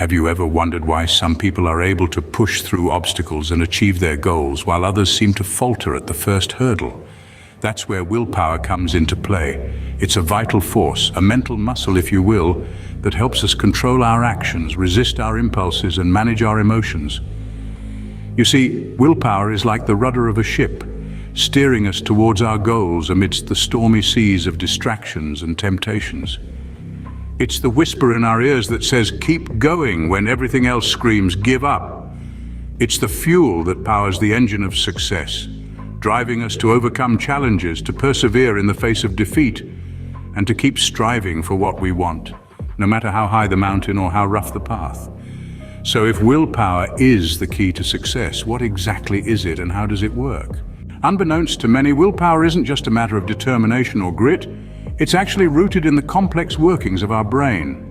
Have you ever wondered why some people are able to push through obstacles and achieve their goals while others seem to falter at the first hurdle? That's where willpower comes into play. It's a vital force, a mental muscle, if you will, that helps us control our actions, resist our impulses, and manage our emotions. You see, willpower is like the rudder of a ship, steering us towards our goals amidst the stormy seas of distractions and temptations. It's the whisper in our ears that says, "Keep going," when everything else screams, "Give up." It's the fuel that powers the engine of success, driving us to overcome challenges, to persevere in the face of defeat, and to keep striving for what we want, no matter how high the mountain or how rough the path. So if willpower is the key to success, what exactly is it and how does it work? Unbeknownst to many, willpower isn't just a matter of determination or grit. It's actually rooted in the complex workings of our brain.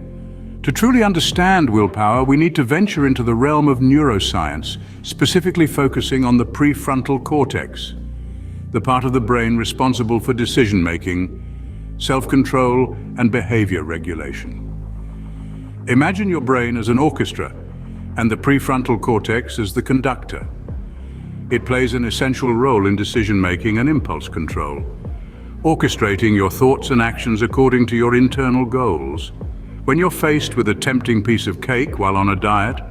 To truly understand willpower, we need to venture into the realm of neuroscience, specifically focusing on the prefrontal cortex, the part of the brain responsible for decision-making, self-control, and behavior regulation. Imagine your brain as an orchestra, and the prefrontal cortex as the conductor. It plays an essential role in decision-making and impulse control, orchestrating your thoughts and actions according to your internal goals. When you're faced with a tempting piece of cake while on a diet,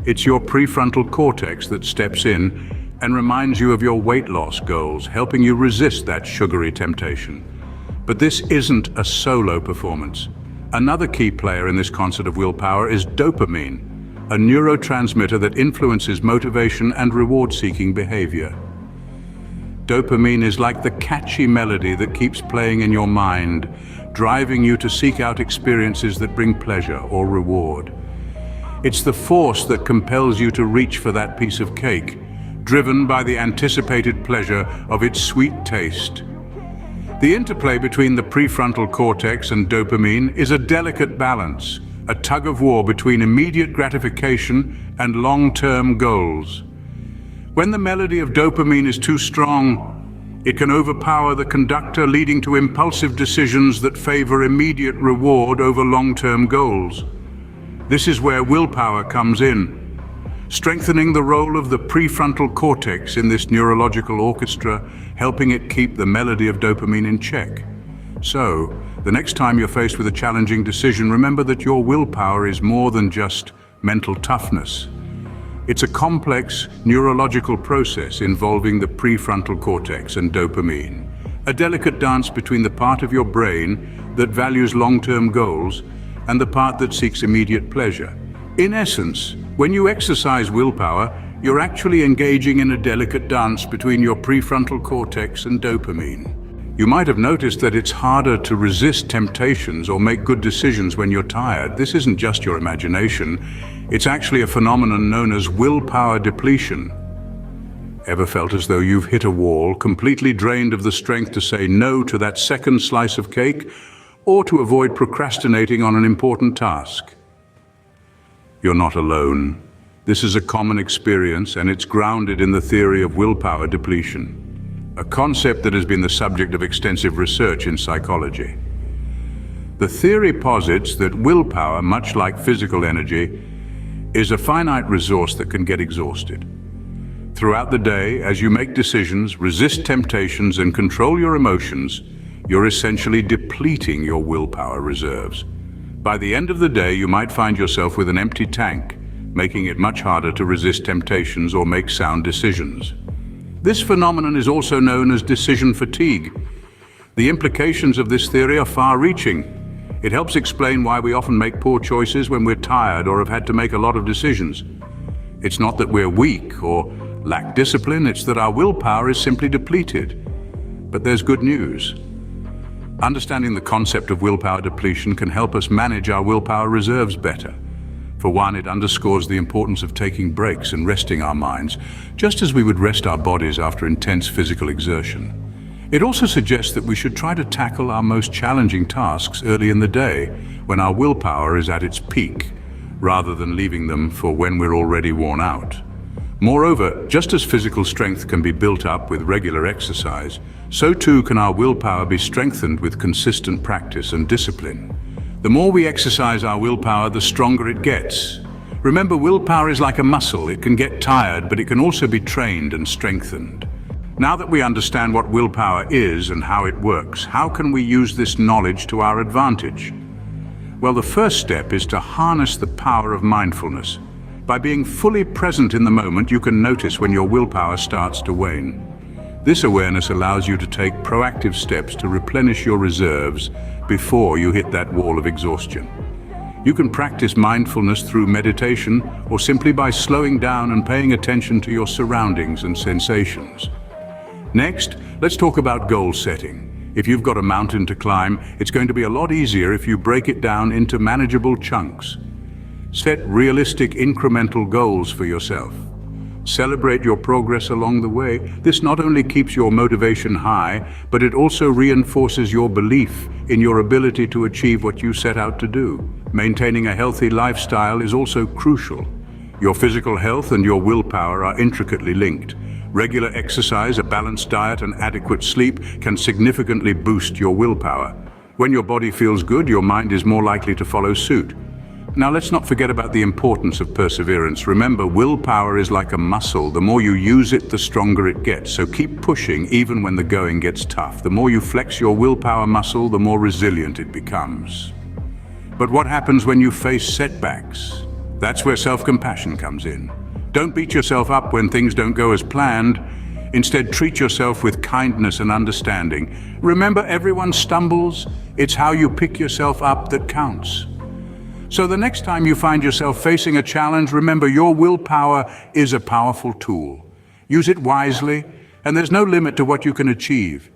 it's your prefrontal cortex that steps in and reminds you of your weight loss goals, helping you resist that sugary temptation. But this isn't a solo performance. Another key player in this concert of willpower is dopamine, a neurotransmitter that influences motivation and reward-seeking behavior. Dopamine is like the catchy melody that keeps playing in your mind, driving you to seek out experiences that bring pleasure or reward. It's the force that compels you to reach for that piece of cake, driven by the anticipated pleasure of its sweet taste. The interplay between the prefrontal cortex and dopamine is a delicate balance, a tug-of-war between immediate gratification and long-term goals. When the melody of dopamine is too strong, it can overpower the conductor, leading to impulsive decisions that favor immediate reward over long-term goals. This is where willpower comes in, strengthening the role of the prefrontal cortex in this neurological orchestra, helping it keep the melody of dopamine in check. So, the next time you're faced with a challenging decision, remember that your willpower is more than just mental toughness. It's a complex neurological process involving the prefrontal cortex and dopamine, a delicate dance between the part of your brain that values long-term goals and the part that seeks immediate pleasure. In essence, when you exercise willpower, you're actually engaging in a delicate dance between your prefrontal cortex and dopamine. You might have noticed that it's harder to resist temptations or make good decisions when you're tired. This isn't just your imagination. It's actually a phenomenon known as willpower depletion. Ever felt as though you've hit a wall, completely drained of the strength to say no to that second slice of cake or to avoid procrastinating on an important task? You're not alone. This is a common experience, and it's grounded in the theory of willpower depletion, a concept that has been the subject of extensive research in psychology. The theory posits that willpower, much like physical energy, is a finite resource that can get exhausted. Throughout the day, as you make decisions, resist temptations, and control your emotions, you're essentially depleting your willpower reserves. By the end of the day, you might find yourself with an empty tank, making it much harder to resist temptations or make sound decisions. This phenomenon is also known as decision fatigue. The implications of this theory are far-reaching. It helps explain why we often make poor choices when we're tired or have had to make a lot of decisions. It's not that we're weak or lack discipline, it's that our willpower is simply depleted. But there's good news. Understanding the concept of willpower depletion can help us manage our willpower reserves better. For one, it underscores the importance of taking breaks and resting our minds, just as we would rest our bodies after intense physical exertion. It also suggests that we should try to tackle our most challenging tasks early in the day, when our willpower is at its peak, rather than leaving them for when we're already worn out. Moreover, just as physical strength can be built up with regular exercise, so too can our willpower be strengthened with consistent practice and discipline. The more we exercise our willpower, the stronger it gets. Remember, willpower is like a muscle. It can get tired, but it can also be trained and strengthened. Now that we understand what willpower is and how it works, how can we use this knowledge to our advantage? Well, the first step is to harness the power of mindfulness. By being fully present in the moment, you can notice when your willpower starts to wane. This awareness allows you to take proactive steps to replenish your reserves before you hit that wall of exhaustion. You can practice mindfulness through meditation or simply by slowing down and paying attention to your surroundings and sensations. Next, let's talk about goal setting. If you've got a mountain to climb, it's going to be a lot easier if you break it down into manageable chunks. Set realistic incremental goals for yourself. Celebrate your progress along the way. This not only keeps your motivation high, but it also reinforces your belief in your ability to achieve what you set out to do. Maintaining a healthy lifestyle is also crucial. Your physical health and your willpower are intricately linked. Regular exercise, a balanced diet, and adequate sleep can significantly boost your willpower. When your body feels good, your mind is more likely to follow suit. Now, let's not forget about the importance of perseverance. Remember, willpower is like a muscle. The more you use it, the stronger it gets. So keep pushing even when the going gets tough. The more you flex your willpower muscle, the more resilient it becomes. But what happens when you face setbacks? That's where self-compassion comes in. Don't beat yourself up when things don't go as planned. Instead, treat yourself with kindness and understanding. Remember, everyone stumbles. It's how you pick yourself up that counts. So the next time you find yourself facing a challenge, remember your willpower is a powerful tool. Use it wisely, and there's no limit to what you can achieve.